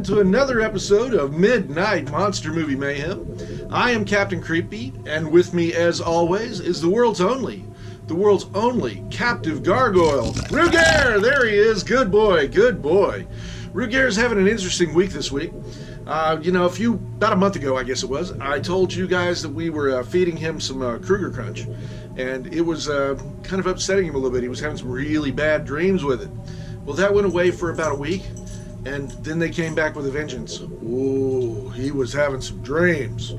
to another episode of Midnight Monster Movie Mayhem. I am Captain Creepy, and with me, as always, is the world's only captive gargoyle, Rugair! There he is. Good boy, good boy. Rugair's having an interesting week this week. About a month ago, I guess it was, I told you guys that we were feeding him some Kruger Crunch, and it was kind of upsetting him a little bit. He was having some really bad dreams with it. Well, that went away for about a week, and then they came back with a vengeance. Ooh, he was having some dreams.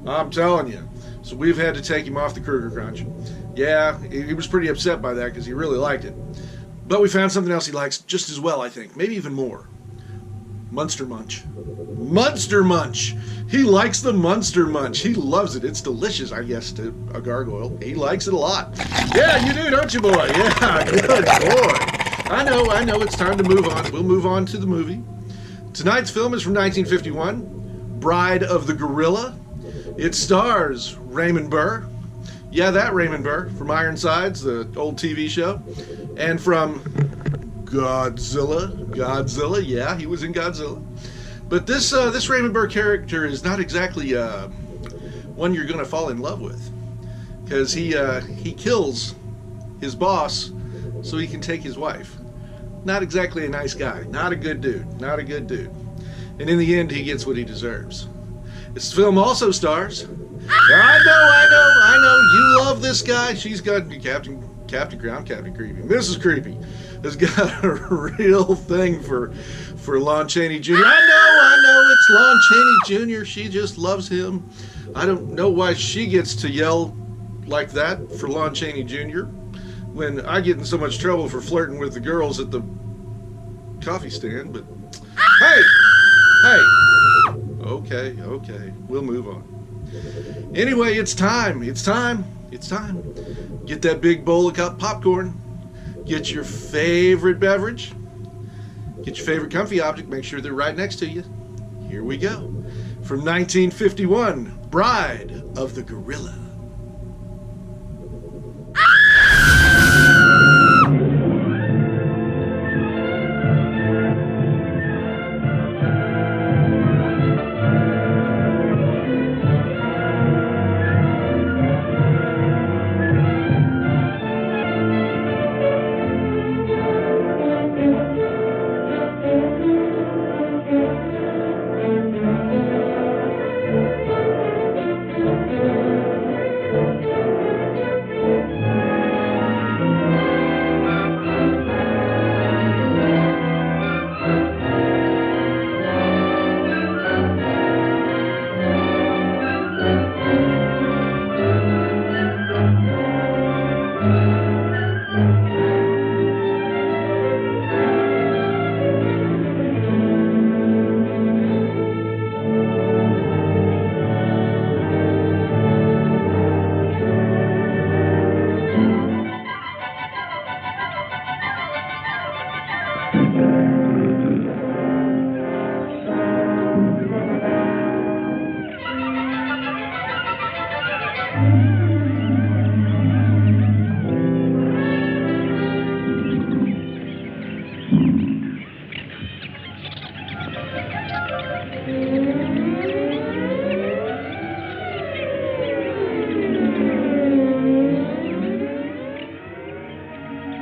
I'm telling you. So we've had to take him off the Kruger Crunch. Yeah, he was pretty upset by that because he really liked it. But we found something else he likes just as well, I think. Maybe even more. Munster Munch. Munster Munch! He likes the Munster Munch. He loves it. It's delicious, I guess, to a gargoyle. He likes it a lot. Yeah, you do, don't you, boy? Yeah, good boy. I know, it's time to move on. We'll move on to the movie. Tonight's film is from 1951, Bride of the Gorilla. It stars Raymond Burr. Yeah, that Raymond Burr from Ironsides, the old TV show. And from Godzilla, yeah, he was in Godzilla. But this Raymond Burr character is not exactly one you're going to fall in love with. Because he kills his boss so he can take his wife. Not exactly a nice guy. Not a good dude. And in the end, he gets what he deserves. This film also stars... I know. You love this guy. She's got Captain Creepy. Mrs. Creepy has got a real thing for Lon Chaney Jr. I know. It's Lon Chaney Jr. She just loves him. I don't know why she gets to yell like that for Lon Chaney Jr. when I get in so much trouble for flirting with the girls at the coffee stand, but hey, okay, we'll move on. Anyway, it's time. Get that big bowl of popcorn, get your favorite beverage, get your favorite comfy object, make sure they're right next to you. Here we go. From 1951, Bride of the Gorilla.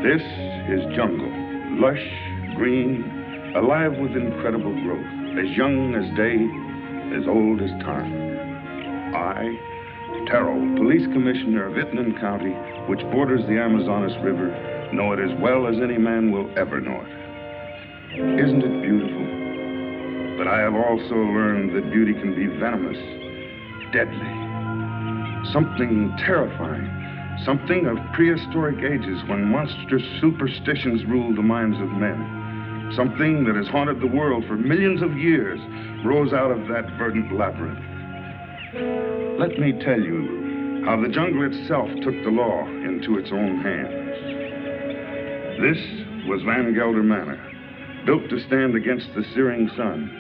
This is jungle, lush, green, alive with incredible growth, as young as day, as old as time. I, Terrell, Police Commissioner of Itnan County, which borders the Amazonas River, know it as well as any man will ever know it. Isn't it beautiful? But I have also learned that beauty can be venomous, deadly, something terrifying. Something of prehistoric ages when monstrous superstitions ruled the minds of men. Something that has haunted the world for millions of years rose out of that verdant labyrinth. Let me tell you how the jungle itself took the law into its own hands. This was Van Gelder Manor, built to stand against the searing sun,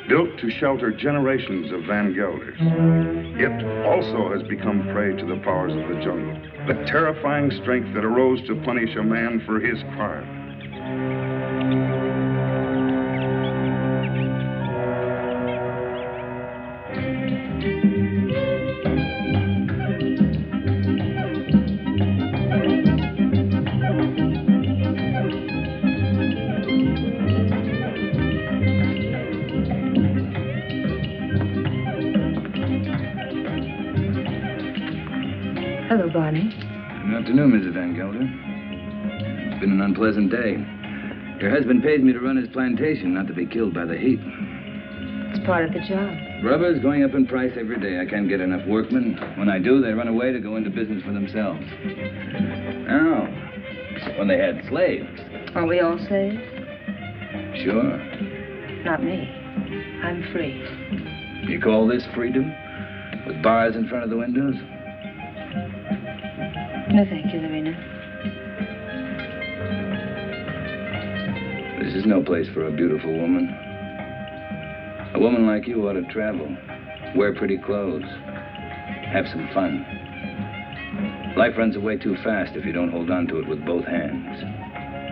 built to shelter generations of Van Gelders. It also has become prey to the powers of the jungle, the terrifying strength that arose to punish a man for his crime. Hello, Barney. Good afternoon, Mrs. Van Gelder. It's been an unpleasant day. Your husband pays me to run his plantation, not to be killed by the heat. It's part of the job. Rubber's going up in price every day. I can't get enough workmen. When I do, they run away to go into business for themselves. Now, when they had slaves. Aren't we all slaves? Sure. Not me. I'm free. You call this freedom? With bars in front of the windows? No, thank you, Lorena. This is no place for a beautiful woman. A woman like you ought to travel, wear pretty clothes, have some fun. Life runs away too fast if you don't hold on to it with both hands.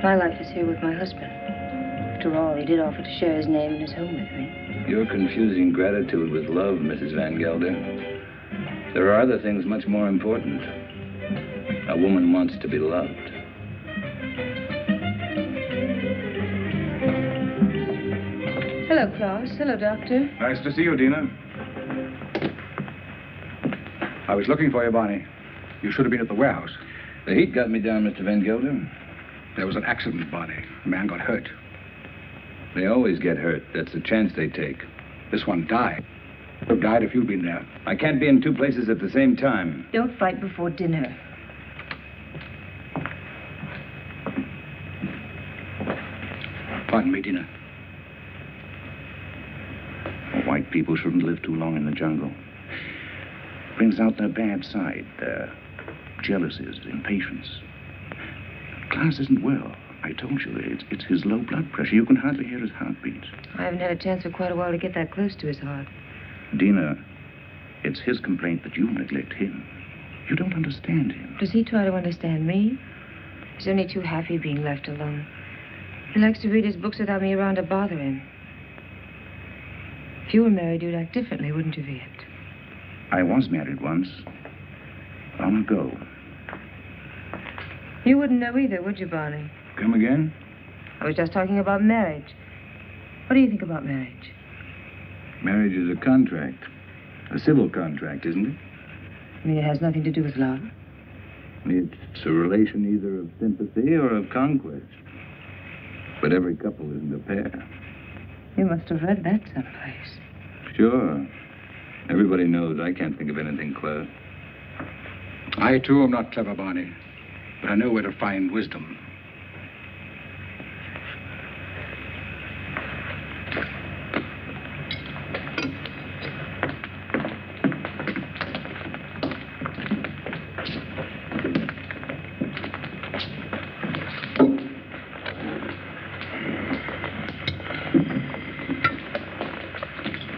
My life is here with my husband. After all, he did offer to share his name and his home with me. You're confusing gratitude with love, Mrs. Van Gelder. There are other things much more important. A woman wants to be loved. Hello, Klaus. Hello, Doctor. Nice to see you, Dina. I was looking for you, Barney. You should have been at the warehouse. The heat got me down, Mr. Van Gelder. There was an accident, Barney. A man got hurt. They always get hurt. That's the chance they take. This one died. Would have died if you'd been there. I can't be in two places at the same time. Don't fight before dinner. Pardon me, Dina. White people shouldn't live too long in the jungle. Brings out their bad side, their jealousies, impatience. Klaus isn't well. I told you, it's his low blood pressure. You can hardly hear his heartbeat. I haven't had a chance for quite a while to get that close to his heart. Dina, it's his complaint that you neglect him. You don't understand him. Does he try to understand me? He's only too happy being left alone. He likes to read his books without me around to bother him. If you were married, you'd act differently, wouldn't you, Viet? I was married once. Long ago. You wouldn't know either, would you, Barney? Come again? I was just talking about marriage. What do you think about marriage? Marriage is a contract. A civil contract, isn't it? I mean, it has nothing to do with love. It's a relation either of sympathy or of conquest. But every couple isn't a pair. You must have read that someplace. Sure. Everybody knows I can't think of anything clever. I, too, am not clever, Barney. But I know where to find wisdom.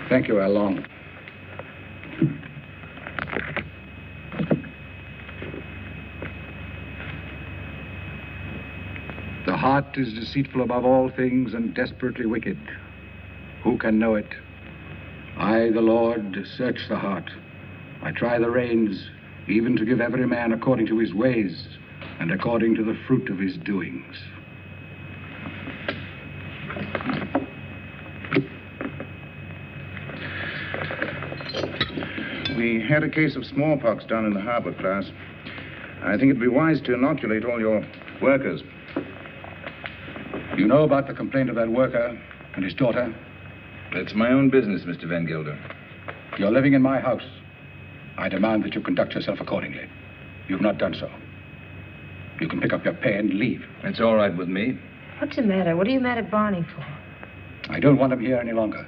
Thank you, Long. The heart is deceitful above all things and desperately wicked. Who can know it? I, the Lord, search the heart. I try the reins, even to give every man according to his ways and according to the fruit of his doings. We had a case of smallpox down in the harbor, Klaus. I think it'd be wise to inoculate all your workers. You know about the complaint of that worker and his daughter? That's my own business, Mr. Van Gelder. You're living in my house. I demand that you conduct yourself accordingly. You've not done so. You can pick up your pay and leave. It's all right with me. What's the matter? What are you mad at Barney for? I don't want him here any longer.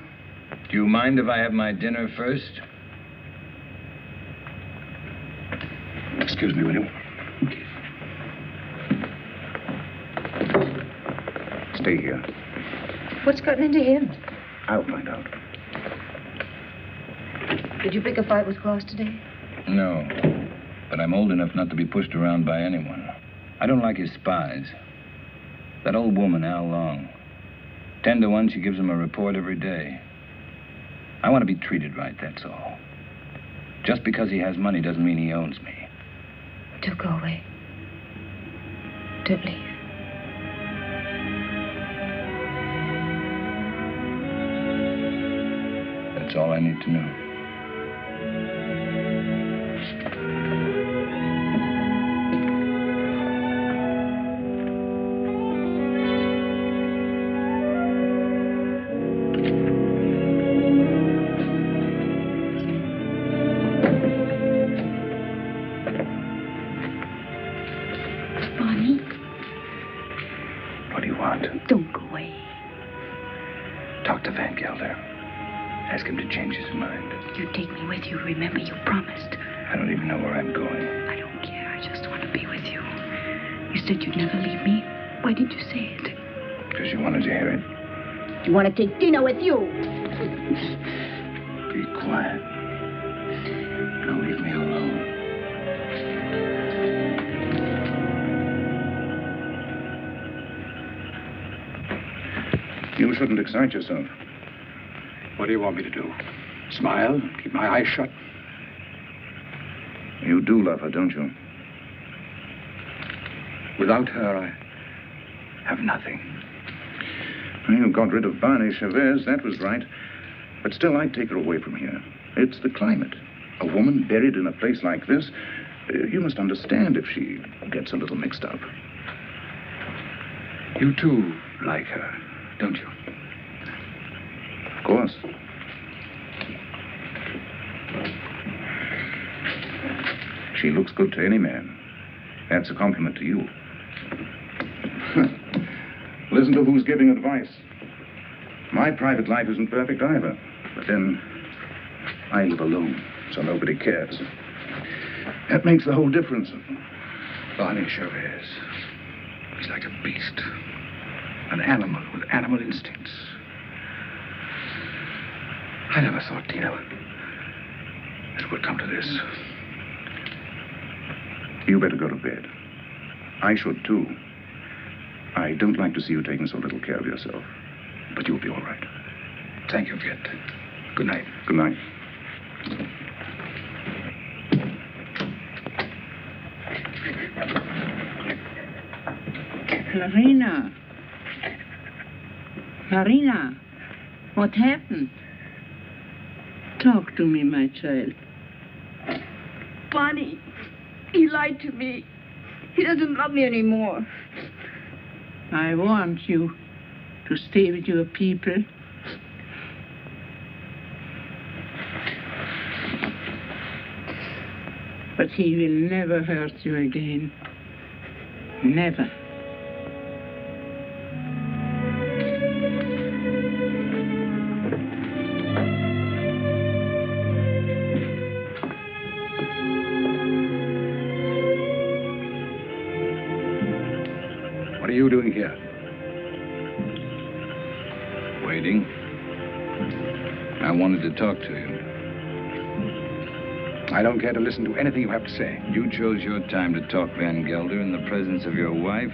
Do you mind if I have my dinner first? Excuse me, will you? Stay here. What's gotten into him? I'll find out. Did you pick a fight with Klaus today? No. But I'm old enough not to be pushed around by anyone. I don't like his spies. That old woman, Al Long. 10 to 1, she gives him a report every day. I want to be treated right, that's all. Just because he has money doesn't mean he owns me. Don't go away. Don't leave. That's all I need to know. What do you want? Don't go away. Talk to Van Gelder. Ask him to change his mind. You take me with you. Remember, you promised. I don't even know where I'm going. I don't care. I just want to be with you. You said you'd never leave me. Why did you say it? Because you wanted to hear it. You want to take Dina with you. Be quiet. Now leave me alone. You shouldn't excite yourself. What do you want me to do? Smile? Keep my eyes shut? You do love her, don't you? Without her, I have nothing. You got rid of Barney Chavez, that was right. But still, I'd take her away from here. It's the climate. A woman buried in a place like this, you must understand if she gets a little mixed up. You too like her, don't you? Of course. She looks good to any man. That's a compliment to you. Listen to who's giving advice. My private life isn't perfect either. But then, I live alone, so nobody cares. That makes the whole difference. Barney Chavez. He's like a beast. An animal with animal instincts. I never thought, Dina, it would come to this. You better go to bed. I should, too. I don't like to see you taking so little care of yourself. But you'll be all right. Thank you, Capt. Good night. Good night. Marina. Marina, what happened? Talk to me, my child. Barney, he lied to me. He doesn't love me anymore. I want you to stay with your people. But he will never hurt you again. Never. What are you doing here? Waiting. I wanted to talk to you. I don't care to listen to anything you have to say. You chose your time to talk, Van Gelder, in the presence of your wife,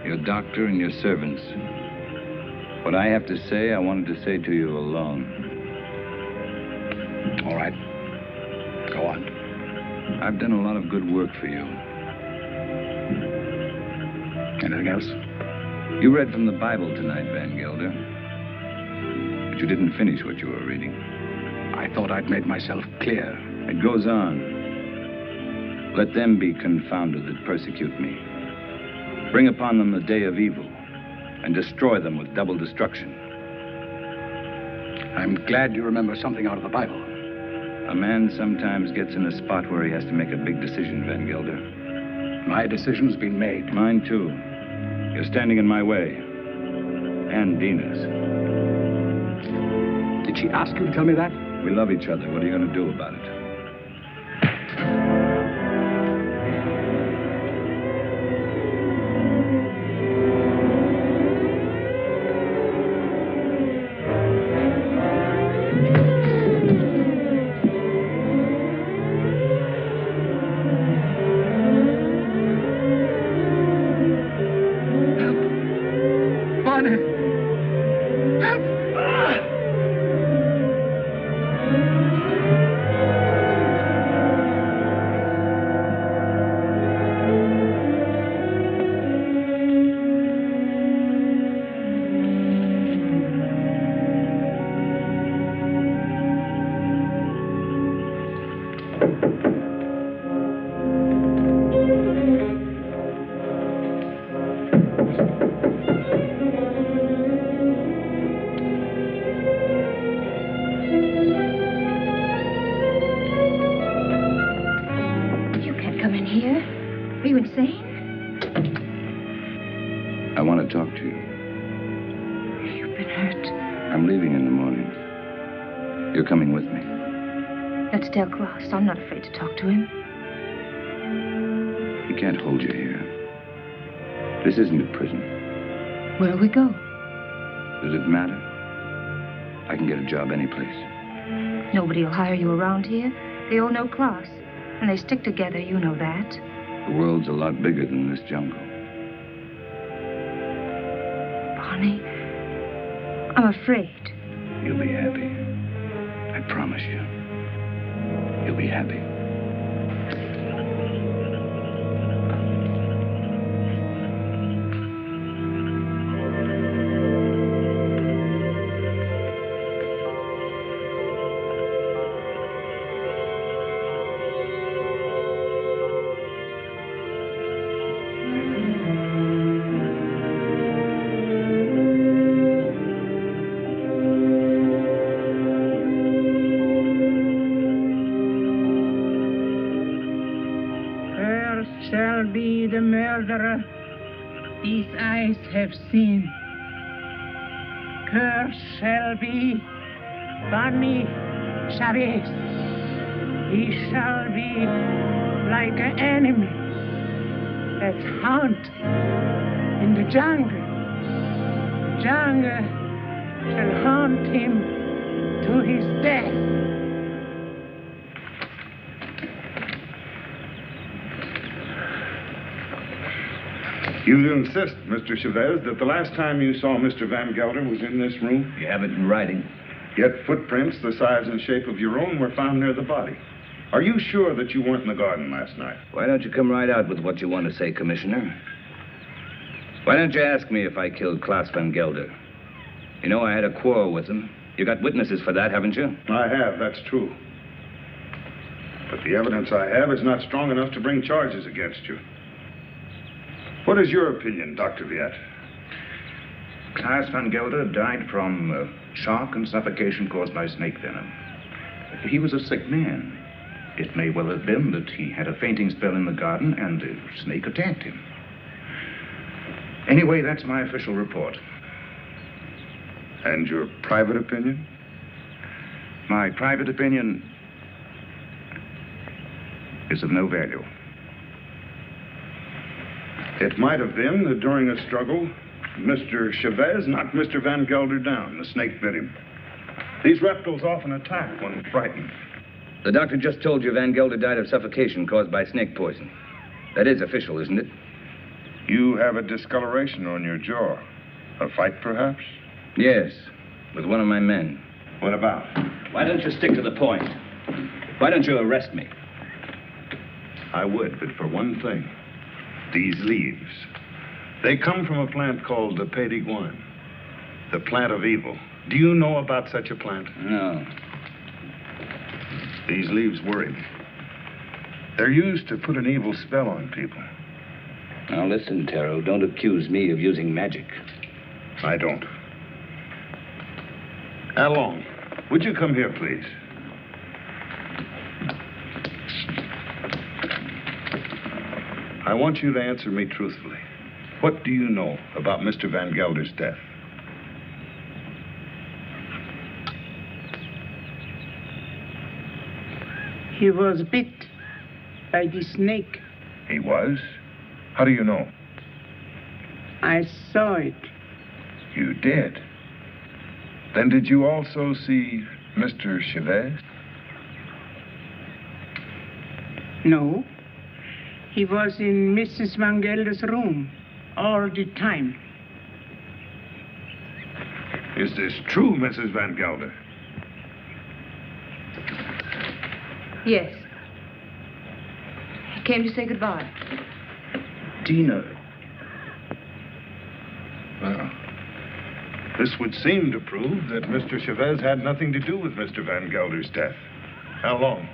your doctor, and your servants. What I have to say, I wanted to say to you alone. All right. Go on. I've done a lot of good work for you. Anything else? You read from the Bible tonight, Van Gelder. But you didn't finish what you were reading. I thought I'd made myself clear. It goes on. Let them be confounded that persecute me. Bring upon them the day of evil, and destroy them with double destruction. I'm glad you remember something out of the Bible. A man sometimes gets in a spot where he has to make a big decision, Van Gelder. My decision's been made. Mine, too. You're standing in my way. And Dina's. Did she ask you to tell me that? We love each other. What are you going to do about it? I want to talk to you. You've been hurt. I'm leaving in the morning. You're coming with me. Let's tell Klaus. I'm not afraid to talk to him. He can't hold you here. This isn't a prison. Where'll we go? Does it matter? I can get a job anyplace. Nobody will hire you around here. They all know Klaus. And they stick together, you know that. The world's a lot bigger than this jungle. Barney, I'm afraid. You'll be happy. I promise you. You'll be happy. Shall be the murderer these eyes have seen. Cursed shall be Barney Chavez. He shall be like an enemy that's haunt in the jungle. Jungle shall haunt him to his death. You insist, Mr. Chavez, that the last time you saw Mr. Van Gelder was in this room? You have it in writing. Yet footprints the size and shape of your own were found near the body. Are you sure that you weren't in the garden last night? Why don't you come right out with what you want to say, Commissioner? Why don't you ask me if I killed Klaus Van Gelder? You know I had a quarrel with him. You got witnesses for that, haven't you? I have, that's true. But the evidence I have is not strong enough to bring charges against you. What is your opinion, Dr. Viet? Klaus Van Gelder died from shock and suffocation caused by snake venom. He was a sick man. It may well have been that he had a fainting spell in the garden and a snake attacked him. Anyway, that's my official report. And your private opinion? My private opinion is of no value. It might have been that during a struggle, Mr. Chavez knocked Mr. Van Gelder down. The snake bit him. These reptiles often attack when frightened. The doctor just told you Van Gelder died of suffocation caused by snake poison. That is official, isn't it? You have a discoloration on your jaw. A fight, perhaps? Yes, with one of my men. What about? Why don't you stick to the point? Why don't you arrest me? I would, but for one thing. These leaves. They come from a plant called the Pé d'Iguane, the plant of evil. Do you know about such a plant? No. These leaves worry me. They're used to put an evil spell on people. Now listen, Taro, don't accuse me of using magic. I don't. Along, would you come here, please? I want you to answer me truthfully. What do you know about Mr. Van Gelder's death? He was bit by the snake. He was? How do you know? I saw it. You did? Then did you also see Mr. Chavez? No. He was in Mrs. Van Gelder's room all the time. Is this true, Mrs. Van Gelder? Yes. He came to say goodbye. Dina. Well, this would seem to prove that Mr. Chavez had nothing to do with Mr. Van Gelder's death. How long?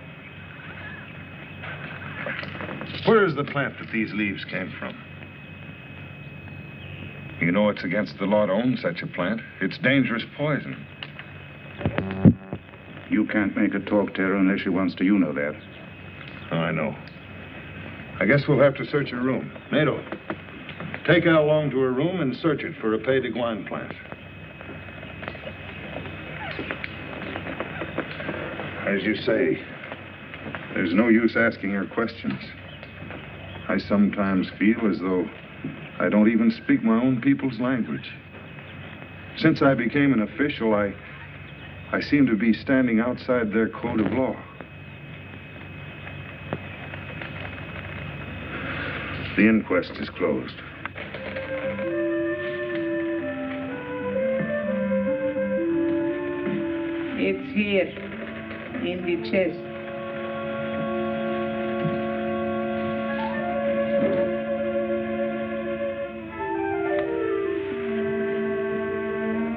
Where is the plant that these leaves came from? You know it's against the law to own such a plant. It's dangerous poison. You can't make her talk, Tara, unless she wants to. You know that. Oh, I know. I guess we'll have to search your room. NATO. Take Al Long to her room and search it for a Pays de Guine plant. As you say, there's no use asking her questions. I sometimes feel as though I don't even speak my own people's language. Since I became an official, I seem to be standing outside their code of law. The inquest is closed. It's here, in the chest.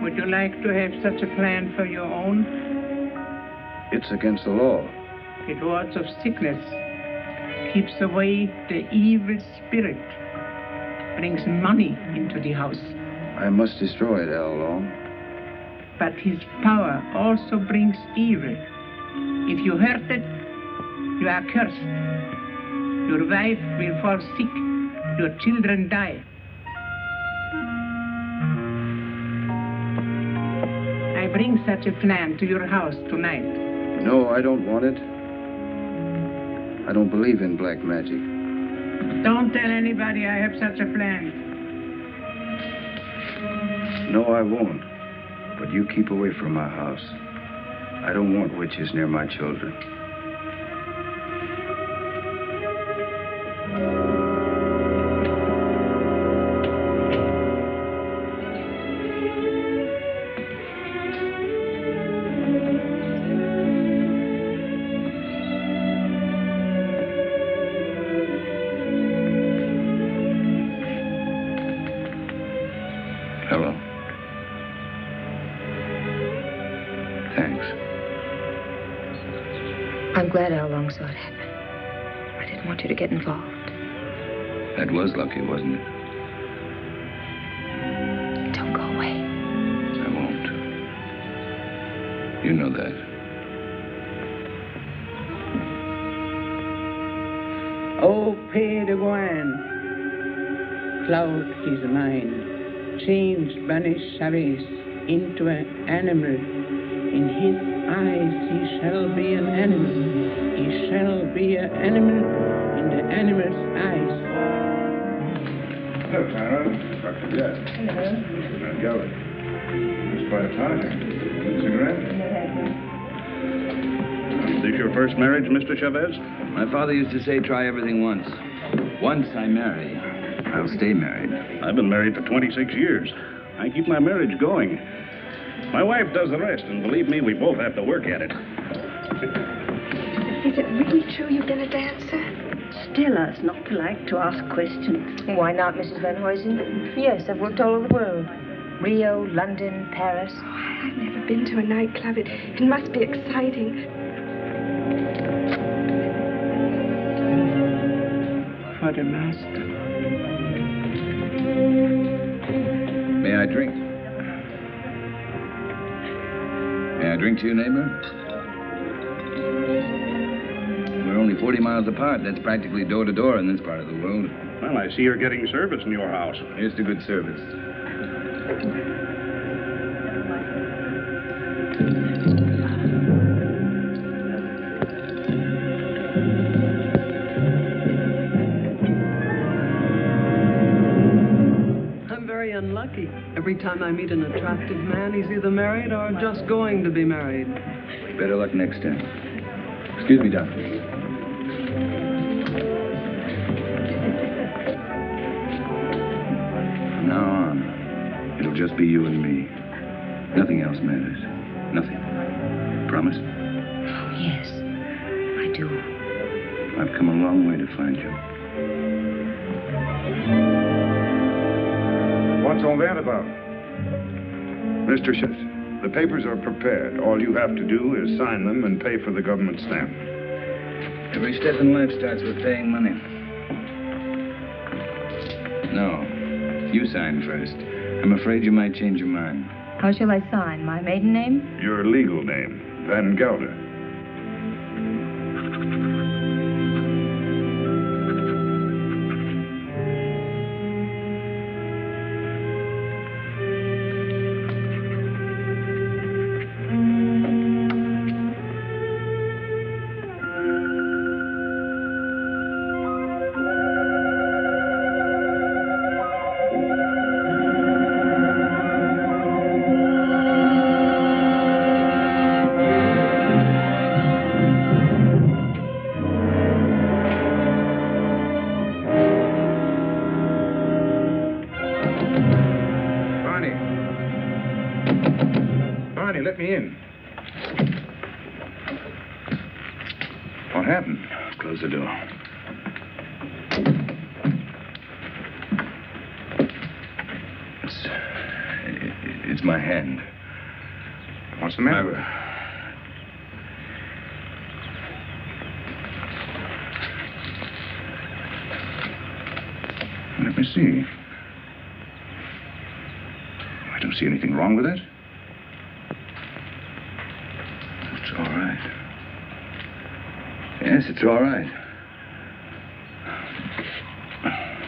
Would you like to have such a plan for your own? It's against the law. It wards of sickness, keeps away the evil spirit, brings money into the house. I must destroy it, Al Long. But his power also brings evil. If you hurt it, you are cursed. Your wife will fall sick, your children die. I bring such a plan to your house tonight. No, I don't want it. I don't believe in black magic. Don't tell anybody I have such a plan. No, I won't. But you keep away from my house. I don't want witches near my children. Hello. Thanks. I'm glad Al Long saw it happen. I didn't want you to get involved. That was lucky, wasn't it? Don't go away. I won't. You know that. Oh, Pays de Guine, cloud his mind, change banish Chavez into an animal. In his eyes he shall be an animal. He shall be an animal in the animal's eyes. Hello, Clara. Dr. Yes. Hello. Not Gully. It's quite a party. Cigarette? Is this your first marriage, Mr. Chavez? My father used to say, try everything once. Once I marry, I'll stay married. I've been married for 26 years. I keep my marriage going. My wife does the rest, and believe me, we both have to work at it. Is it really true you've been a dancer? Stella's not polite to ask questions. Why not, Mrs. Van Huysen? Yes, I've worked all over the world. Rio, London, Paris. Oh, I've never been to a nightclub. It must be exciting. For the master. May I drink? May I drink to you, neighbor? We're only 40 miles apart. That's practically door to door in this part of the world. Well, I see you're getting service in your house. Here's to good service. I'm very unlucky. Every time I meet an attractive man, he's either married or just going to be married. Better luck next time. Excuse me, Doctor. From now on, it'll just be you and me. Nothing else matters. Nothing. Promise? Oh, yes, I do. I've come a long way to find you. What's all that about? Mr. Schiff, the papers are prepared. All you have to do is sign them and pay for the government stamp. Every step in life starts with paying money. No, you sign first. I'm afraid you might change your mind. How shall I sign? My maiden name? Your legal name, Van Gelder. Barney, let me in. What happened? Close the door. It's my hand. What's the matter? Let me see. I don't see anything wrong with it. It's all right. Yes, it's all right.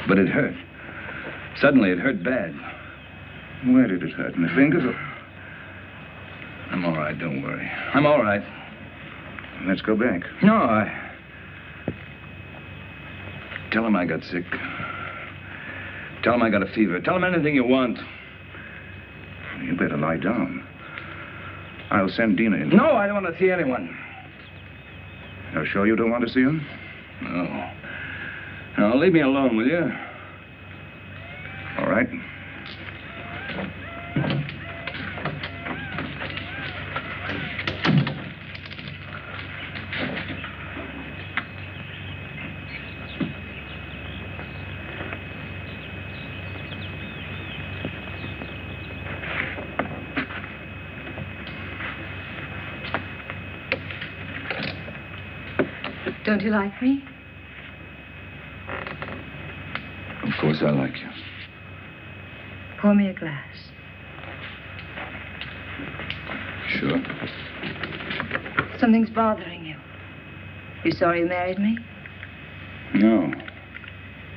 But it hurt. Suddenly, it hurt bad. Where did it hurt? In the fingers or... I'm all right, don't worry. I'm all right. Let's go back. No, Tell him I got sick. Tell him I got a fever. Tell him anything you want. You better lie down. I'll send Dina in. No, I don't want to see anyone. You're sure you don't want to see him? No. No, leave me alone, will you? All right. Don't you like me? Of course I like you. Pour me a glass. Sure. Something's bothering you. You sorry you married me? No.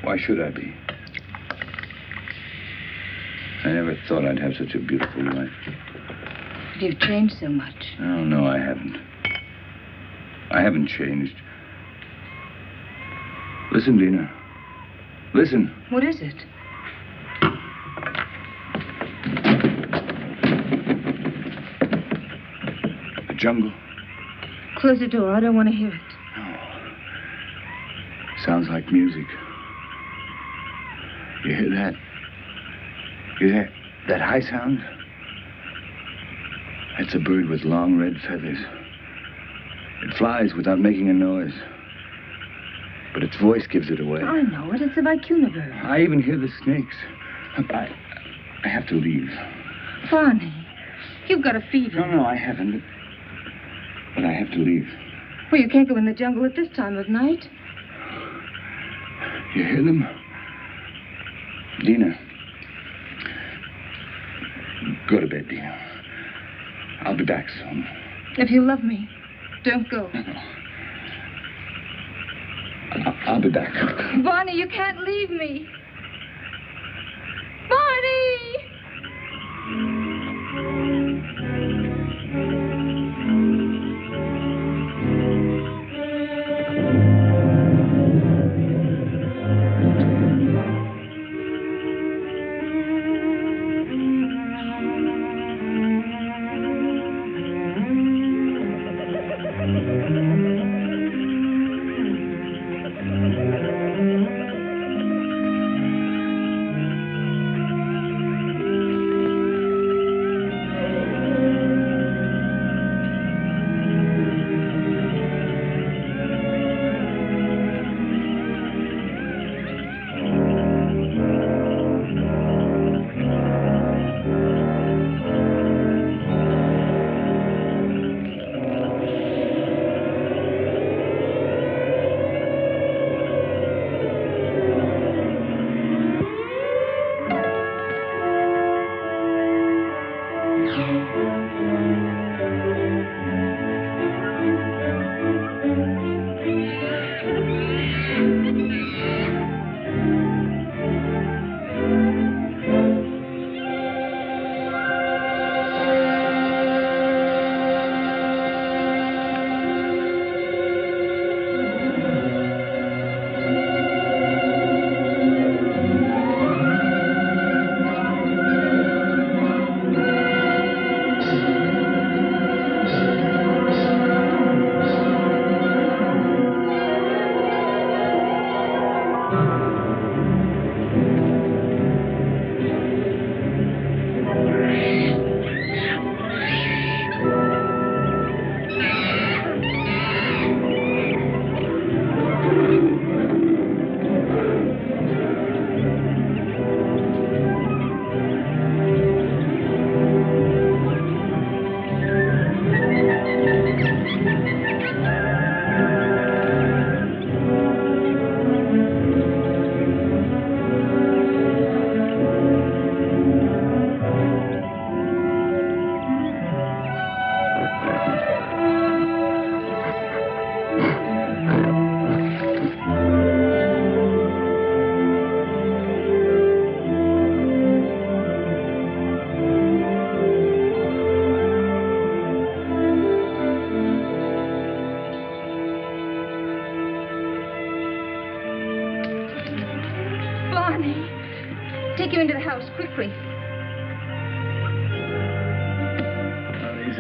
Why should I be? I never thought I'd have such a beautiful life. But you've changed so much. Oh, no, I haven't. I haven't changed. Listen, Dina. Listen. What is it? The jungle. Close the door. I don't want to hear it. No. Sounds like music. You hear that? You hear that high sound? That's a bird with long red feathers. It flies without making a noise. But its voice gives it away. I know it. It's a vicuna bird. I even hear the snakes. I have to leave. Barney, you've got a fever. No, I haven't. But I have to leave. Well, you can't go in the jungle at this time of night. You hear them? Dina. Go to bed, Dina. I'll be back soon. If you love me, don't go. No. I'll be back. Barney, you can't leave me. Barney!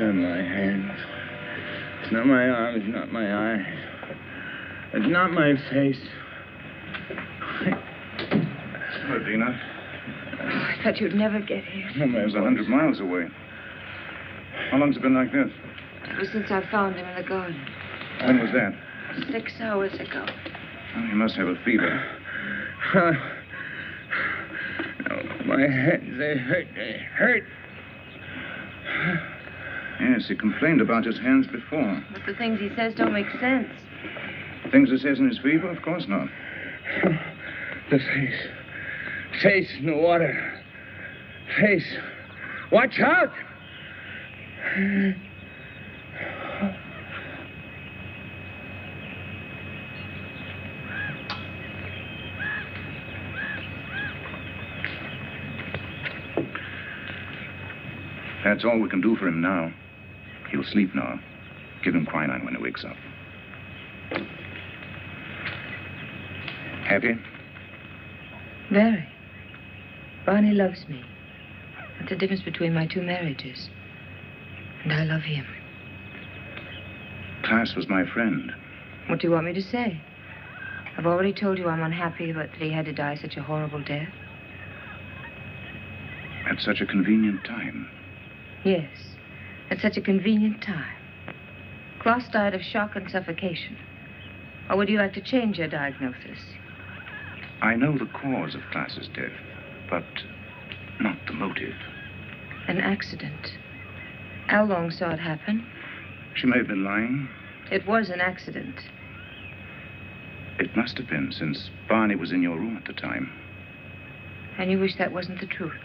not my hands. It's not my arms, not my eyes. It's not my face. Hello, Dina. I thought you'd never get here. It's 100 miles away. How long's it been like this? Ever since I found him in the garden. When was that? 6 hours ago. Oh, he must have a fever. No, my hands, they hurt. They hurt. Yes, he complained about his hands before. But the things he says don't make sense. Things he says in his fever? Of course not. The face. Face in the water. Face. Watch out! That's all we can do for him now. He'll sleep now. Give him quinine when he wakes up. Happy? Very. Barney loves me. That's the difference between my 2 marriages. And I love him. Class was my friend. What do you want me to say? I've already told you I'm unhappy about that he had to die such a horrible death. At such a convenient time. Yes, at such a convenient time. Klaus died of shock and suffocation. Or would you like to change your diagnosis? I know the cause of Klaas's death, but not the motive. An accident. How long saw it happen? She may have been lying. It was an accident. It must have been, since Barney was in your room at the time. And you wish that wasn't the truth?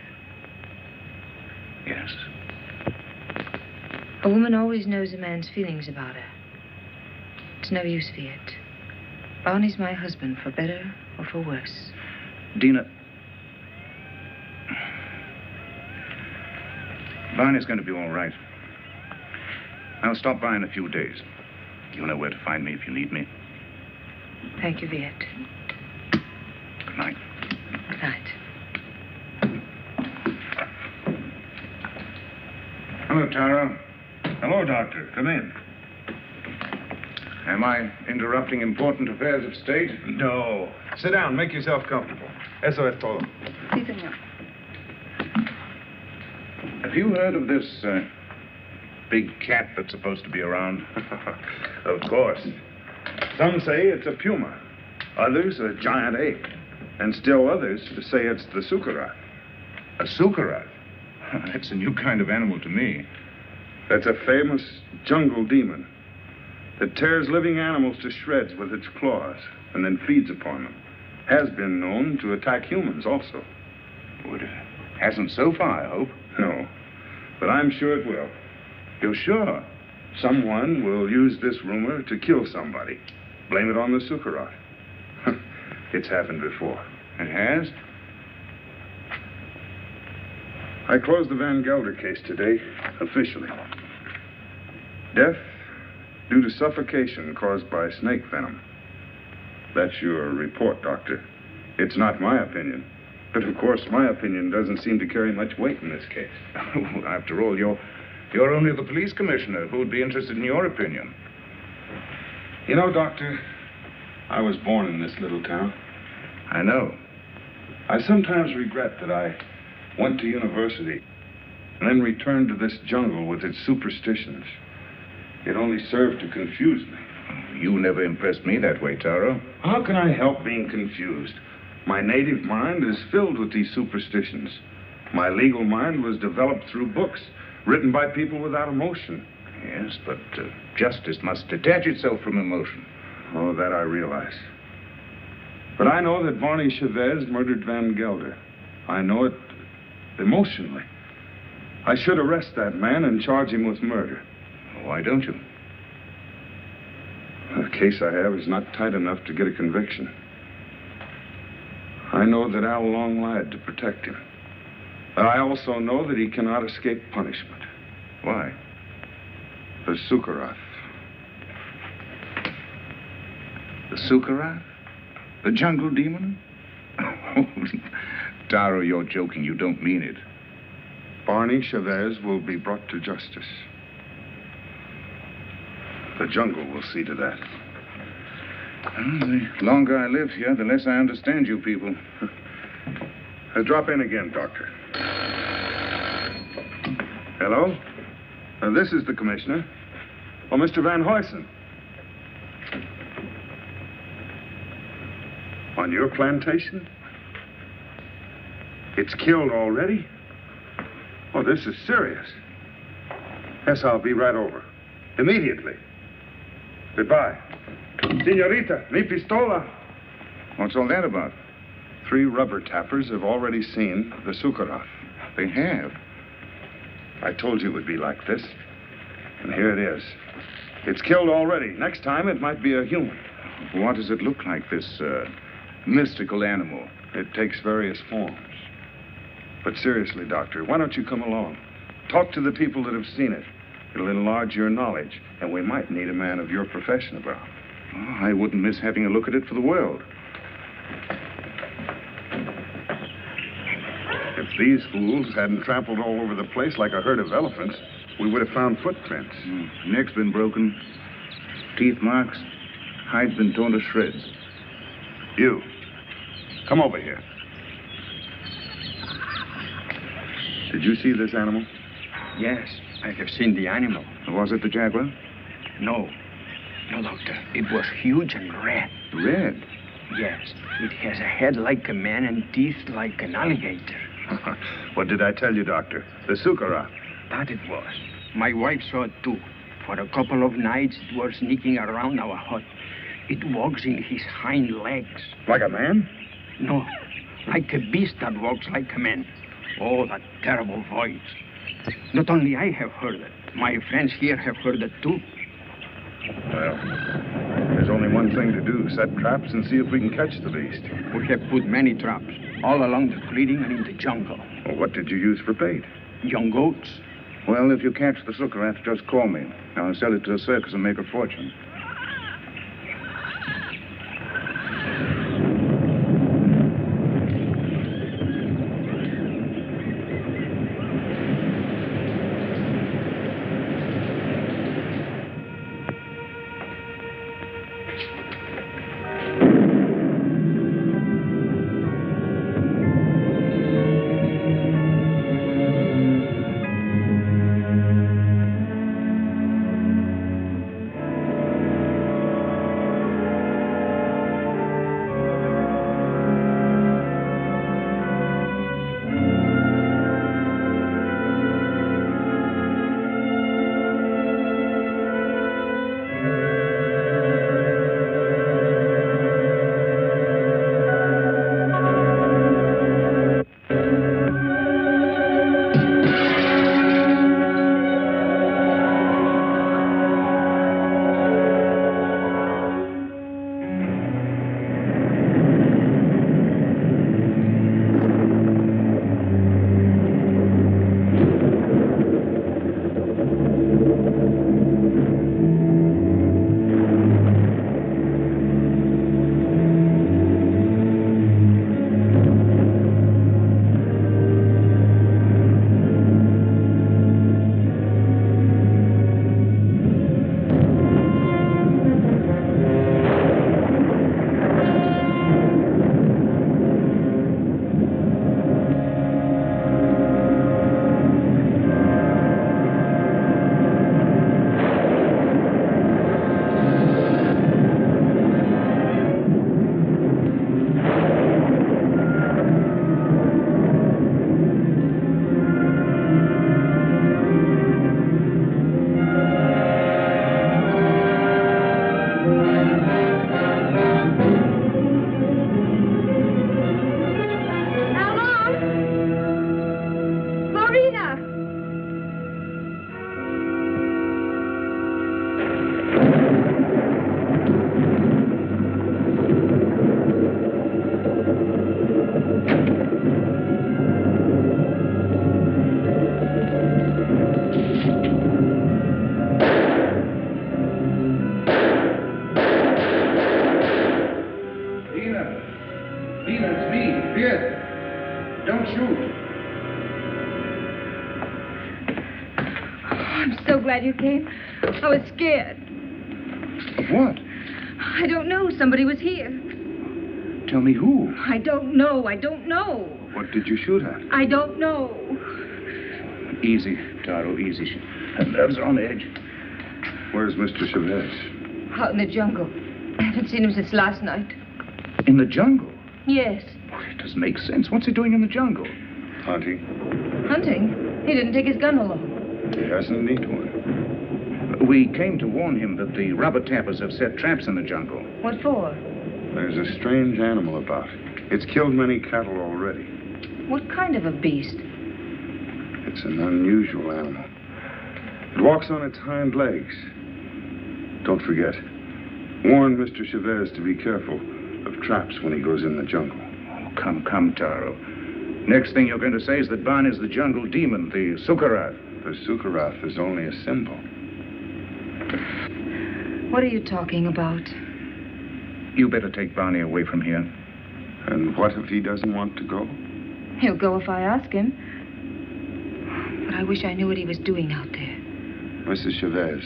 Yes. A woman always knows a man's feelings about her. It's no use, Viet. Barney's my husband, for better or for worse. Dina. Barney's going to be all right. I'll stop by in a few days. You'll know where to find me if you need me. Thank you, Viet. Good night. Good night. Hello, Tara. Hello, Doctor. Come in. Am I interrupting important affairs of state? No. Sit down. Make yourself comfortable. Eso es todo. Sí, señor. Have you heard of this big cat that's supposed to be around? Of course. Some say it's a puma. Others a giant ape. And still others say it's the sukarat. A sukarat? That's a new kind of animal to me. That's a famous jungle demon that tears living animals to shreds with its claws and then feeds upon them. Has been known to attack humans also. Well, it hasn't so far, I hope. No, but I'm sure it will. You're sure? Someone will use this rumor to kill somebody. Blame it on the sukarat. It's happened before. It has? I closed the Van Gelder case today, officially. Death due to suffocation caused by snake venom. That's your report, Doctor. It's not my opinion. But of course, my opinion doesn't seem to carry much weight in this case. After all, you're only the police commissioner. Who would be interested in your opinion? You know, Doctor, I was born in this little town. I know. I sometimes regret that I went to university and then returned to this jungle with its superstitions. It only served to confuse me. You never impressed me that way, Taro. How can I help being confused? My native mind is filled with these superstitions. My legal mind was developed through books written by people without emotion. Yes, but justice must detach itself from emotion. Oh, that I realize. But I know that Barney Chavez murdered Van Gelder. I know it emotionally. I should arrest that man and charge him with murder. Why don't you? The case I have is not tight enough to get a conviction. I know that Al Long lied to protect him. But I also know that he cannot escape punishment. Why? The Sukarat. The Sukarat? The jungle demon? Taro, you're joking. You don't mean it. Barney Chavez will be brought to justice. The jungle will see to that. Well, the longer I live here, the less I understand you people. Drop in again, Doctor. Hello? This is the commissioner. Oh, Mr. Van Huysen. On your plantation? It's killed already? Oh, this is serious. Yes, I'll be right over. Immediately. Goodbye. Senorita, mi pistola. What's all that about? 3 rubber tappers have already seen the Sukharov. They have. I told you it would be like this. And here it is. It's killed already. Next time, it might be a human. What does it look like, this mystical animal? It takes various forms. But seriously, Doctor, why don't you come along? Talk to the people that have seen it. It'll enlarge your knowledge, and we might need a man of your profession around. Oh, I wouldn't miss having a look at it for the world. If these fools hadn't trampled all over the place like a herd of elephants, we would have found footprints. Neck's been broken, teeth marks, hide's been torn to shreds. You, come over here. Did you see this animal? Yes, I have seen the animal. Was it the jaguar? No. No, Doctor. It was huge and red. Red? Yes. It has a head like a man and teeth like an alligator. What did I tell you, Doctor? The Sukharov. That it was. My wife saw it too. For a couple of nights, it was sneaking around our hut. It walks in his hind legs. Like a man? No. Like a beast that walks like a man. Oh, that terrible voice. Not only I have heard it. My friends here have heard it too. Well, there's only one thing to do. Set traps and see if we can catch the beast. We have put many traps, all along the clearing and in the jungle. Well, what did you use for bait? Young goats. Well, if you catch the Sukharov, just call me. I'll sell it to a circus and make a fortune. I'm so glad you came. I was scared. Of what? I don't know. Somebody was here. Tell me who. I don't know. I don't know. What did you shoot at? I don't know. Easy, Taro, easy. Nerves are on edge. Where's Mr. Chavez? Out in the jungle. I haven't seen him since last night. In the jungle? Yes. Oh, it doesn't make sense. What's he doing in the jungle? Hunting. Hunting? He didn't take his gun along. He doesn't need one. We came to warn him that the rubber tappers have set traps in the jungle. What for? There's a strange animal about. It's killed many cattle already. What kind of a beast? It's an unusual animal. It walks on its hind legs. Don't forget. Warn Mr. Chavez to be careful of traps when he goes in the jungle. Oh, come, Taro. Next thing you're going to say is that Ban is the jungle demon, the Sukarath. The Sukarath is only a symbol. What are you talking about? You better take Barney away from here. And what if he doesn't want to go? He'll go if I ask him. But I wish I knew what he was doing out there. Mrs. Chavez,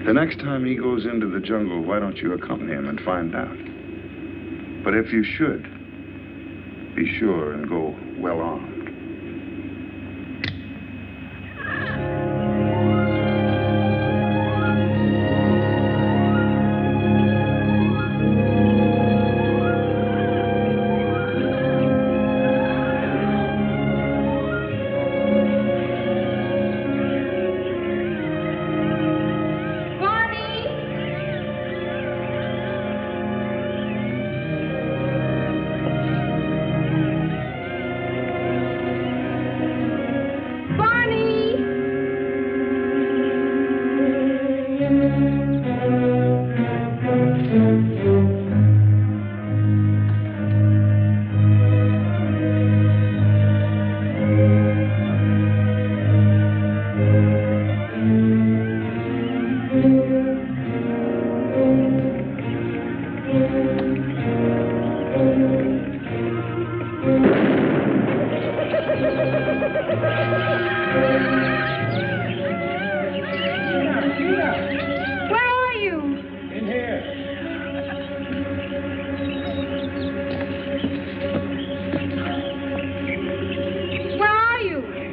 the next time he goes into the jungle, why don't you accompany him and find out? But if you should, be sure and go well armed.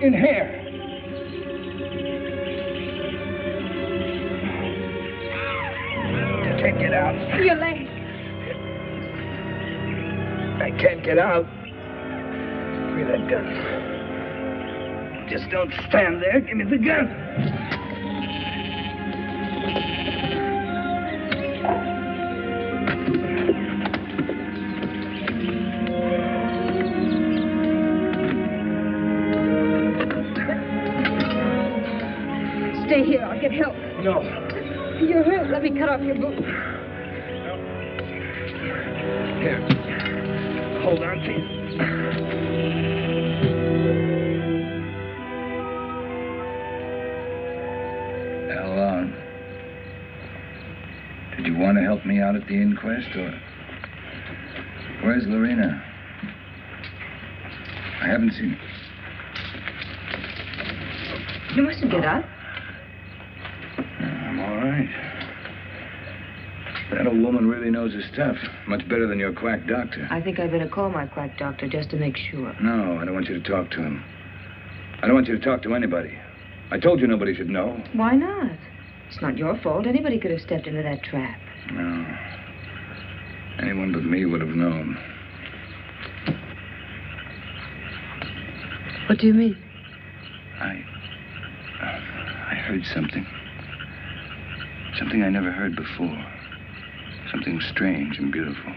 In here. I can't get out. Your leg. I can't get out. Give me that gun. Just don't stand there. Give me the gun. Stay here. I'll get help. No. You're hurt. Let me cut off your boot. Here. Hold on to you. How long? Did you want to help me out at the inquest, or... Where's Lorena? I haven't seen her. You mustn't get up. I'm all right. That old woman really knows her stuff. Much better than your quack doctor. I think I better call my quack doctor just to make sure. No, I don't want you to talk to him. I don't want you to talk to anybody. I told you nobody should know. Why not? It's not your fault. Anybody could have stepped into that trap. No. Anyone but me would have known. What do you mean? I heard something. Something I never heard before. Something strange and beautiful.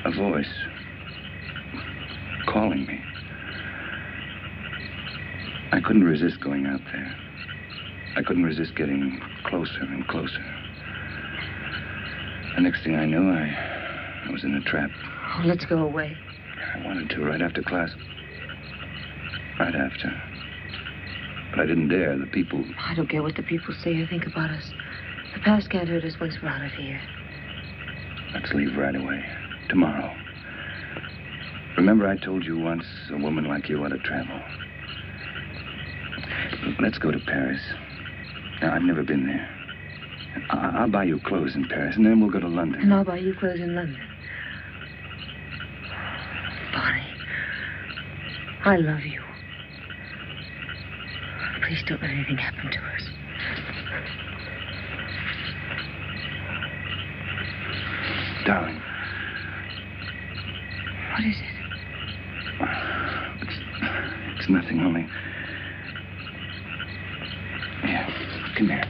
A voice calling me. I couldn't resist going out there. I couldn't resist getting closer and closer. The next thing I knew, I was in a trap. Oh, let's go away. I wanted to right after class. Right after. But I didn't dare. The people... I don't care what the people say or think about us. The past can't hurt us once we're out of here. Let's leave right away. Tomorrow. Remember I told you once a woman like you ought to travel. Let's go to Paris. Now, I've never been there. I'll buy you clothes in Paris, and then we'll go to London. And I'll buy you clothes in London. Bonnie, I love you. Please don't let anything happen to us. Darling. What is it? It's nothing, only... Yeah, come here.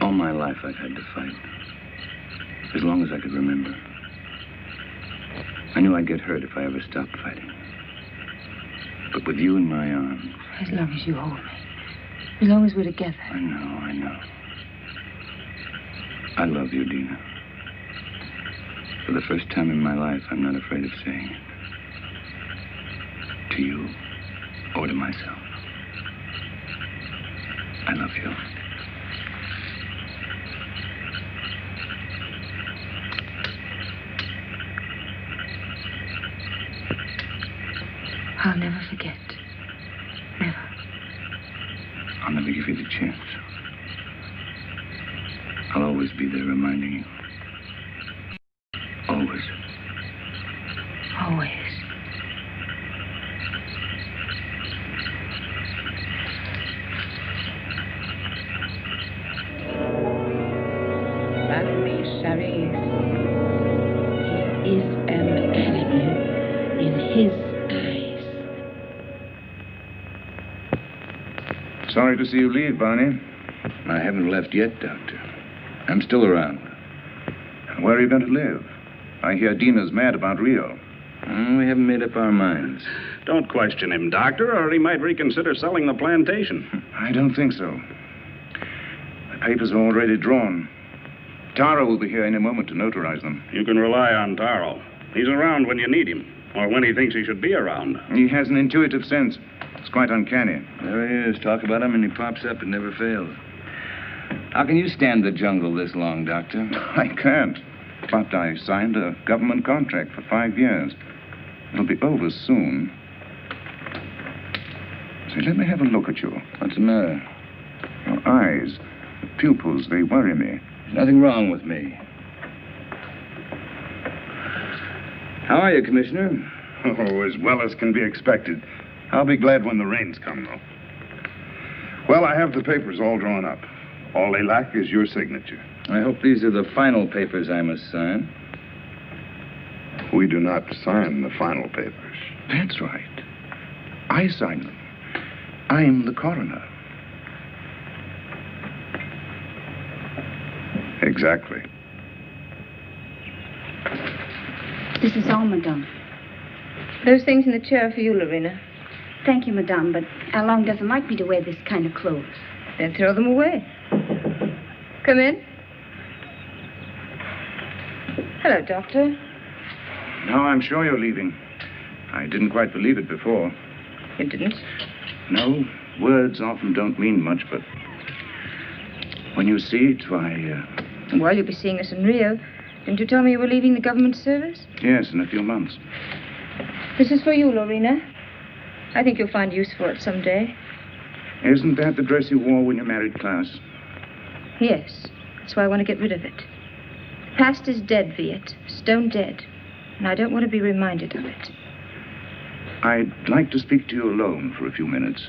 All my life I've had to fight. As long as I could remember. I knew I'd get hurt if I ever stopped fighting. But with you in my arms... As long as you hold me. As long as we're together. I know. I love you, Dina. For the first time in my life, I'm not afraid of saying it. To you, or to myself. I love you. I'll never forget. Never. I'll never give you the chance. I'll always be there reminding you. Always. Always. Barney Chavez. He is an animal in his eyes. Sorry to see you leave, Barney. I haven't left yet, Doctor. I'm still around. Where are you going to live? I hear Dina's mad about Rio. We haven't made up our minds. Don't question him, Doctor, or he might reconsider selling the plantation. I don't think so. The papers are already drawn. Taro will be here any moment to notarize them. You can rely on Taro. He's around when you need him, or when he thinks he should be around. He has an intuitive sense. It's quite uncanny. There he is. Talk about him and he pops up. It never fails. How can you stand the jungle this long, Doctor? I can't. But I signed a government contract for 5 years. It'll be over soon. Say, let me have a look at you. What's the matter? Your eyes, the pupils, they worry me. There's nothing wrong with me. How are you, Commissioner? Oh, as well as can be expected. I'll be glad when the rains come, though. Well, I have the papers all drawn up. All they lack is your signature. I hope these are the final papers I must sign. We do not sign the final papers. That's right. I sign them. I'm the coroner. Exactly. This is all, madame. Those things in the chair are for you, Lorena. Thank you, madame, but Alon doesn't like me to wear this kind of clothes. Then throw them away. Come in. Hello, Doctor. Now I'm sure you're leaving. I didn't quite believe it before. You didn't? No, words often don't mean much, but when you see it, why, Well, you'll be seeing us in Rio. Didn't you tell me you were leaving the government service? yes, in a few months. This is for you, Lorena. I think you'll find use for it someday. Isn't that the dress you wore when you married Klaus? Yes. That's why I want to get rid of it. The past is dead, Viet. Stone dead. And I don't want to be reminded of it. I'd like to speak to you alone for a few minutes.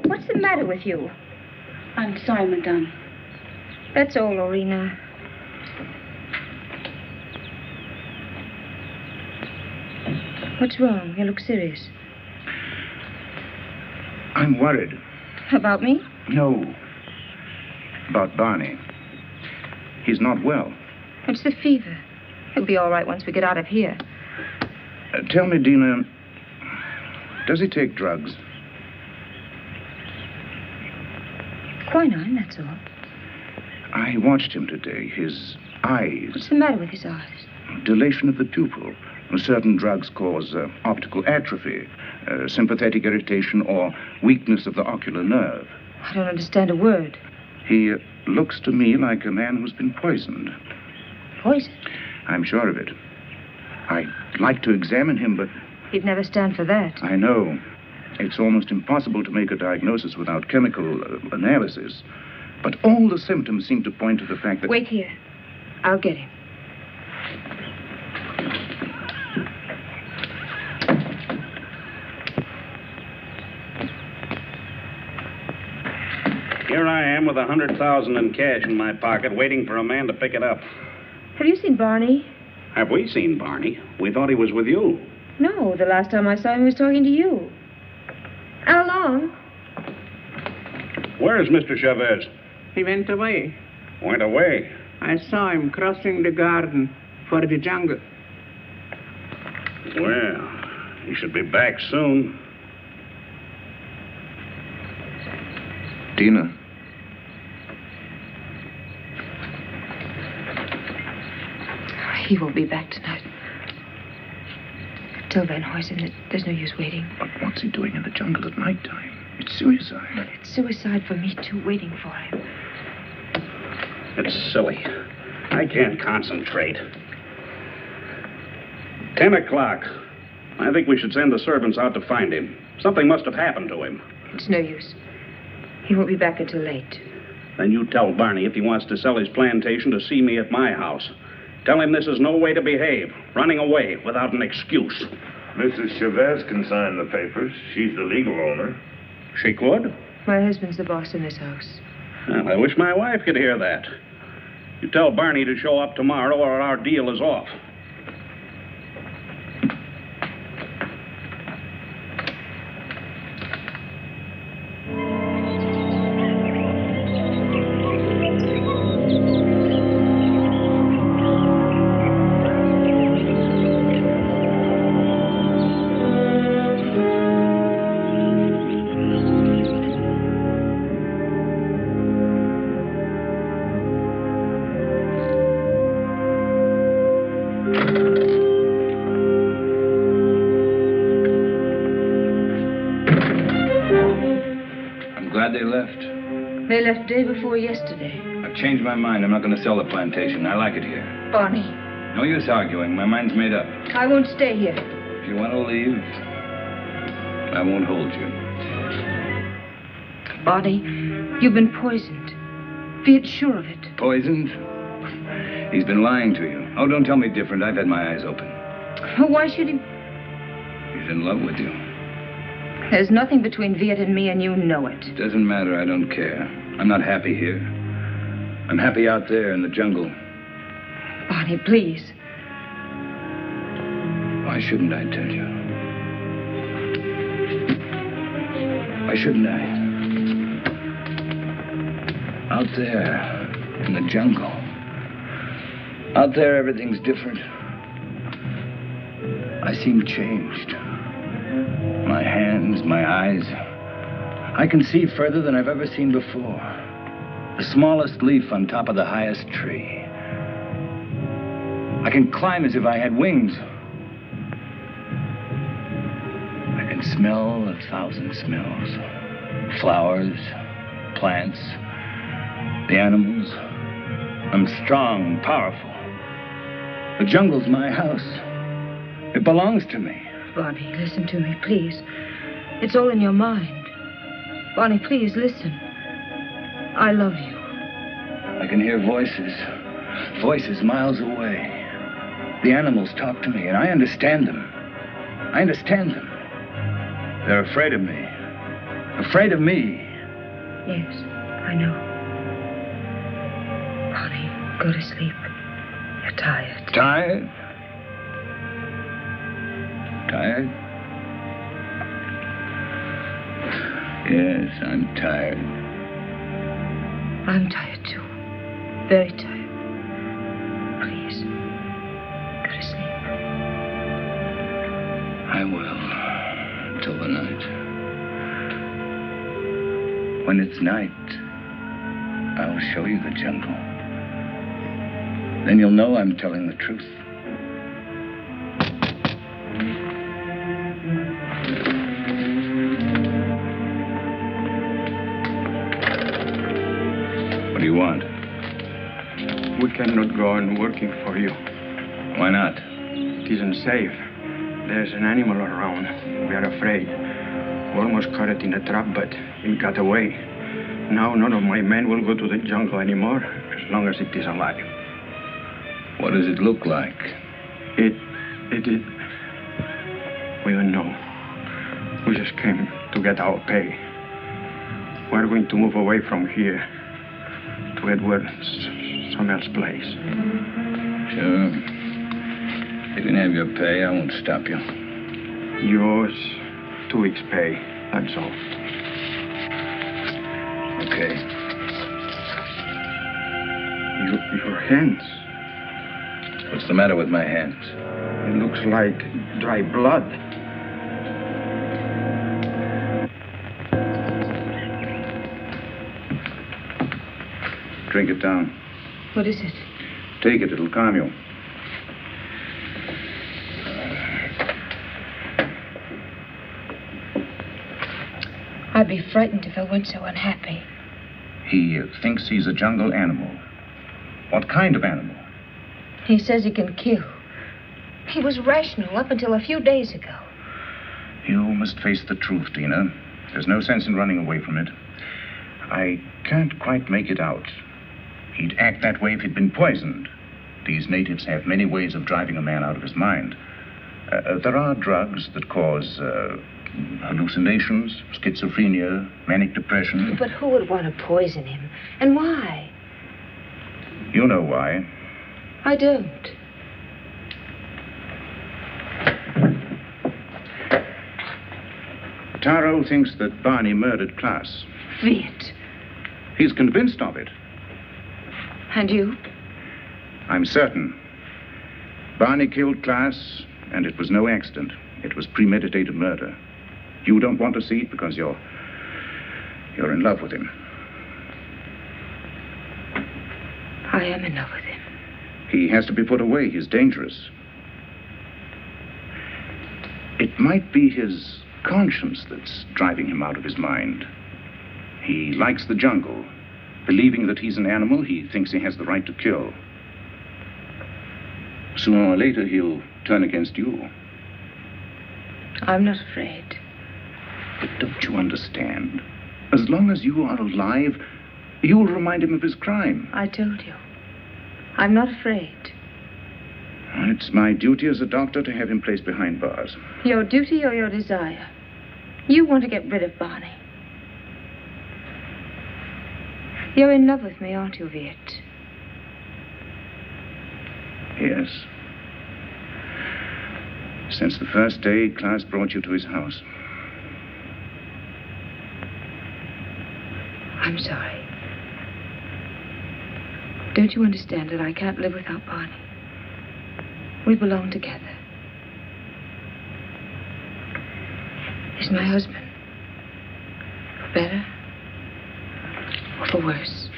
What's the matter with you? I'm sorry, madame. That's all, Lorena. What's wrong? You look serious. I'm worried. About me? No. About Barney. He's not well. It's the fever. He'll be all right once we get out of here. Tell me, Dina, does he take drugs? Quinine, that's all. I watched him today. His eyes. What's the matter with his eyes? Dilation of the pupil. Certain drugs cause optical atrophy, sympathetic irritation, or weakness of the ocular nerve. I don't understand a word. He looks to me like a man who's been poisoned. Poison? I'm sure of it. I'd like to examine him, but... He'd never stand for that. I know. It's almost impossible to make a diagnosis without chemical analysis. But all the symptoms seem to point to the fact that... Wait here. I'll get him. Here I am with $100,000 in cash in my pocket, waiting for a man to pick it up. Have you seen Barney? Have we seen Barney? We thought he was with you. No, the last time I saw him, he was talking to you. How long? Where is Mr. Chavez? He went away. Went away? I saw him crossing the garden for the jungle. Well, he should be back soon. Tina. He won't be back tonight. Tell Van Huysen that there's no use waiting. But what's he doing in the jungle at nighttime? It's suicide. Well, it's suicide for me, too, waiting for him. It's silly. I can't concentrate. 10 o'clock. I think we should send the servants out to find him. Something must have happened to him. It's no use. He won't be back until late. Then you tell Barney if he wants to sell his plantation to see me at my house. Tell him this is no way to behave. Running away without an excuse. Mrs. Chavez can sign the papers. She's the legal owner. She could? My husband's the boss in this house. Well, I wish my wife could hear that. You tell Barney to show up tomorrow or our deal is off. They left. They left day before yesterday. I've changed my mind. I'm not going to sell the plantation. I like it here. Barney. No use arguing. My mind's made up. I won't stay here. If you want to leave, I won't hold you. Barney, you've been poisoned. Be sure of it. Poisoned? He's been lying to you. Oh, don't tell me different. I've had my eyes open. Why should he? He's in love with you. There's nothing between Viet and me, and you know it. Doesn't matter. I don't care. I'm not happy here. I'm happy out there in the jungle. Barney, please. Why shouldn't I tell you? Why shouldn't I? Out there in the jungle. Out there, everything's different. I seem changed. My hands, my eyes. I can see further than I've ever seen before. The smallest leaf on top of the highest tree. I can climb as if I had wings. I can smell 1,000 smells. Flowers, plants, the animals. I'm strong, powerful. The jungle's my house. It belongs to me. Barney, listen to me, please. It's all in your mind. Barney, please, listen. I love you. I can hear voices. Voices miles away. The animals talk to me, and I understand them. I understand them. They're afraid of me. Afraid of me. Yes, I know. Barney, go to sleep. You're tired. Tired? Tired? Yes, I'm tired. I'm tired, too. Very tired. Please, go to sleep. I will, till the night. When it's night, I'll show you the jungle. Then you'll know I'm telling the truth. What do you want? We cannot go on working for you. Why not? It isn't safe. There's an animal around. We are afraid. Almost caught it in a trap, but it got away. Now none of my men will go to the jungle anymore, as long as it is alive. What does it look like? It... We don't know. We just came to get our pay. We're going to move away from here to Edward, some else place. Sure. You can have your pay. I won't stop you. Yours, 2 weeks' pay. That's all. Okay. Your hands. What's the matter with my hands? It looks like dry blood. Drink it down. What is it? Take it. It'll calm you. I'd be frightened if I weren't so unhappy. He thinks he's a jungle animal. What kind of animal? He says he can kill. He was rational up until a few days ago. You must face the truth, Tina. There's no sense in running away from it. I can't quite make it out. He'd act that way if he'd been poisoned. These natives have many ways of driving a man out of his mind. There are drugs that cause hallucinations, schizophrenia, manic depression. But who would want to poison him? And why? You know why. I don't. Taro thinks that Barney murdered Klaas. Viet. He's convinced of it. And you? I'm certain. Barney killed Klaas, and it was no accident. It was premeditated murder. You don't want to see it because you're in love with him. I am in love with him. He has to be put away. He's dangerous. It might be his conscience that's driving him out of his mind. He likes the jungle. Believing that he's an animal, he thinks he has the right to kill. Sooner or later, he'll turn against you. I'm not afraid. But don't you understand? As long as you are alive, you'll remind him of his crime. I told you. I'm not afraid. It's my duty as a doctor to have him placed behind bars. Your duty or your desire? You want to get rid of Barney. You're in love with me, aren't you, Viet? Yes. Since the first day Klaas brought you to his house. I'm sorry. Don't you understand that I can't live without Barney? We belong together. He's my husband. For better or for worse.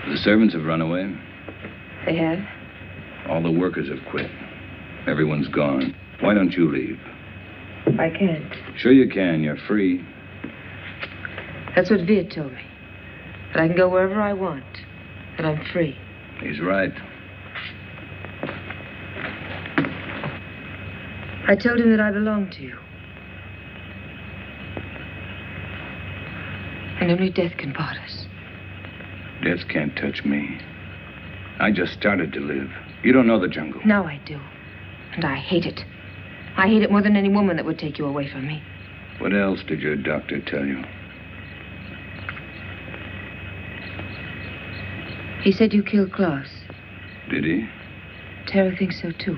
The servants have run away. They have? All the workers have quit. Everyone's gone. Why don't you leave? I can't. Sure you can. You're free. That's what Viet told me. That I can go wherever I want. That I'm free. He's right. I told him that I belonged to you. And only death can part us. Death can't touch me. I just started to live. You don't know the jungle. Now I do. And I hate it. I hate it more than any woman that would take you away from me. What else did your doctor tell you? He said you killed Klaas. Did he? Tara thinks so, too.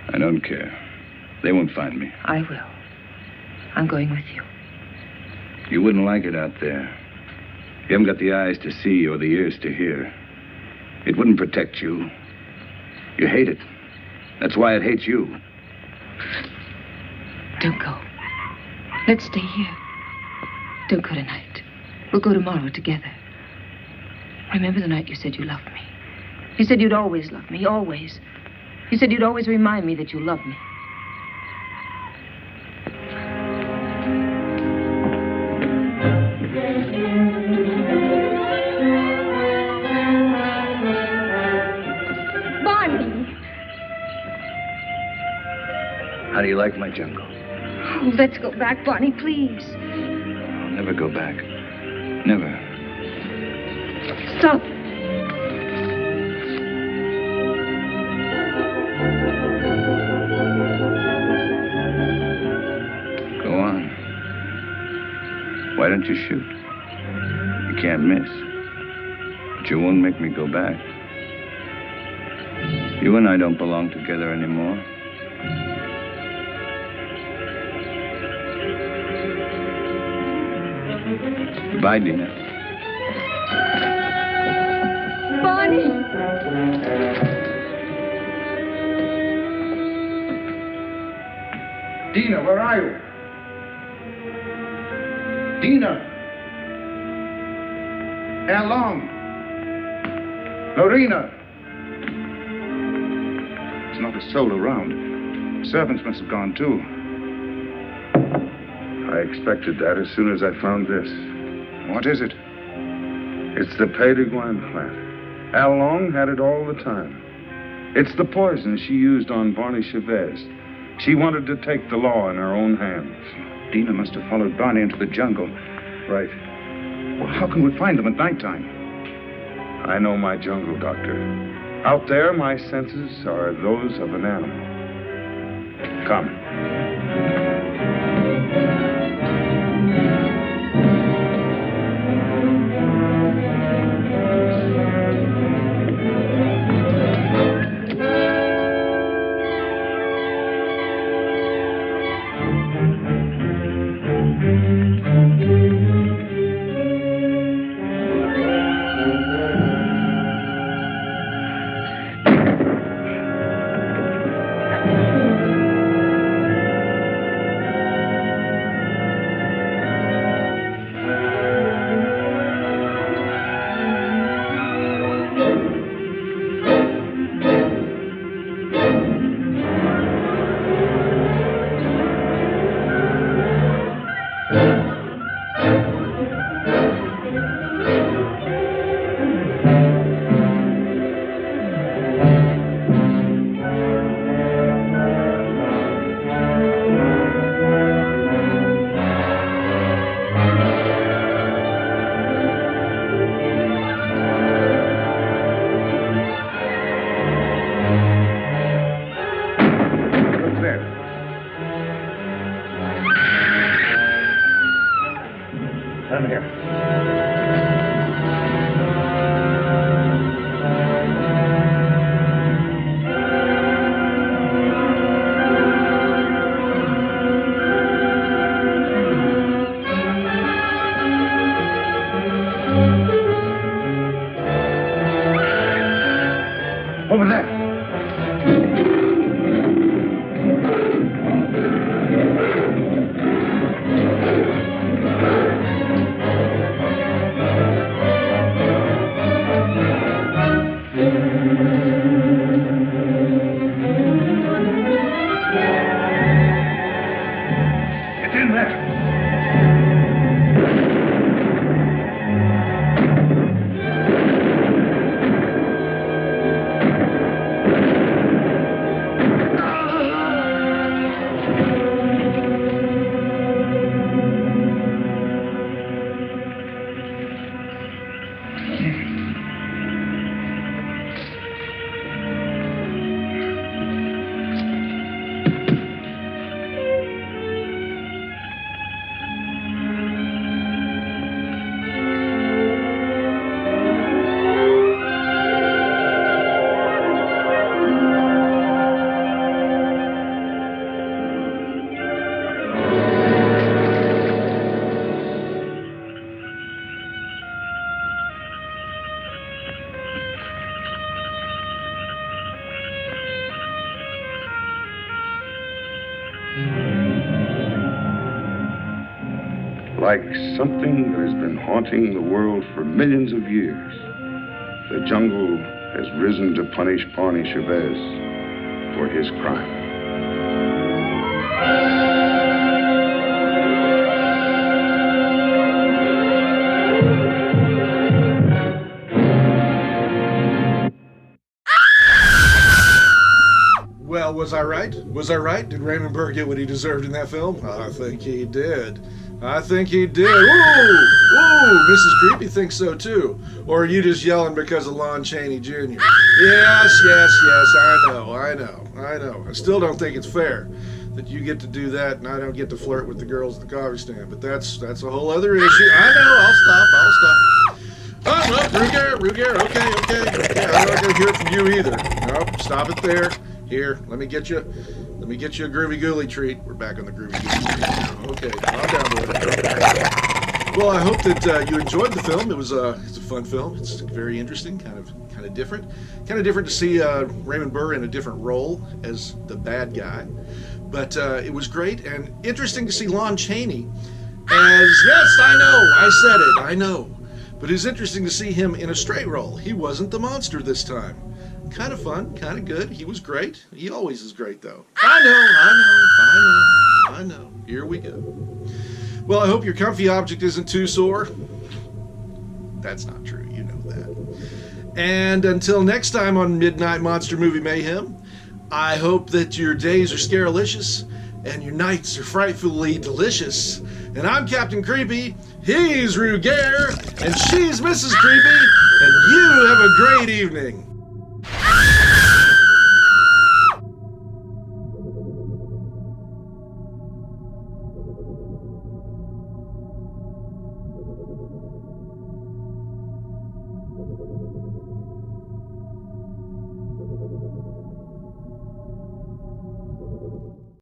I don't care. They won't find me. I will. I'm going with you. You wouldn't like it out there. You haven't got the eyes to see or the ears to hear. It wouldn't protect you. You hate it. That's why it hates you. Don't go. Let's stay here. Don't go tonight. We'll go tomorrow together. Remember the night you said you loved me? You said you'd always love me, always. You said you'd always remind me that you loved me. Barney! How do you like my jungle? Oh, let's go back, Barney, please. I'll never go back. Never. Stop. Go on. Why don't you shoot? You can't miss. But you won't make me go back. You and I don't belong together anymore. Goodbye, Dina. Barney! Dina, where are you? Dina! How long? Lorena! There's not a soul around. Servants must have gone too. I expected that as soon as I found this. What is it? It's the Pays de Guin plant. Al Long had it all the time. It's the poison she used on Barney Chavez. She wanted to take the law in her own hands. Dina must have followed Barney into the jungle. Right. Well, how can we find them at nighttime? I know my jungle, Doctor. Out there, my senses are those of an animal. Come. Come here. Over there. Get in there. Like something that has been haunting the world for millions of years, the jungle has risen to punish Pawnee Chavez for his crime. Well, was I right? Was I right? Did Raymond Burr get what he deserved in that film? I think he did. I think he did. Ooh! Ooh! Mrs. Creepy thinks so too. Or are you just yelling because of Lon Chaney Jr.? Yes, I know. I still don't think it's fair that you get to do that and I don't get to flirt with the girls at the coffee stand. But that's a whole other issue. I know. I'll stop. Oh, no, Rugair. Okay. I'm not going to hear it from you either. Nope, stop it there. Here, let me get you a groovy gooly treat. We're back on the groovy gooly treat now. Okay, calm down, boy. Well, I hope that you enjoyed the film. It's a fun film. It's very interesting, kind of different. Kind of different to see Raymond Burr in a different role as the bad guy. But it was great and interesting to see Lon Chaney as, yes, I know. But it's interesting to see him in a straight role. He wasn't the monster this time. Kind of fun, kind of good. He was great. He always is great, though. I know. Here we go. Well, I hope your comfy object isn't too sore. That's not true. You know that. And until next time on Midnight Monster Movie Mayhem, I hope that your days are scaralicious and your nights are frightfully delicious. And I'm Captain Creepy. He's Rugair. And she's Mrs. Creepy. And you have a great evening.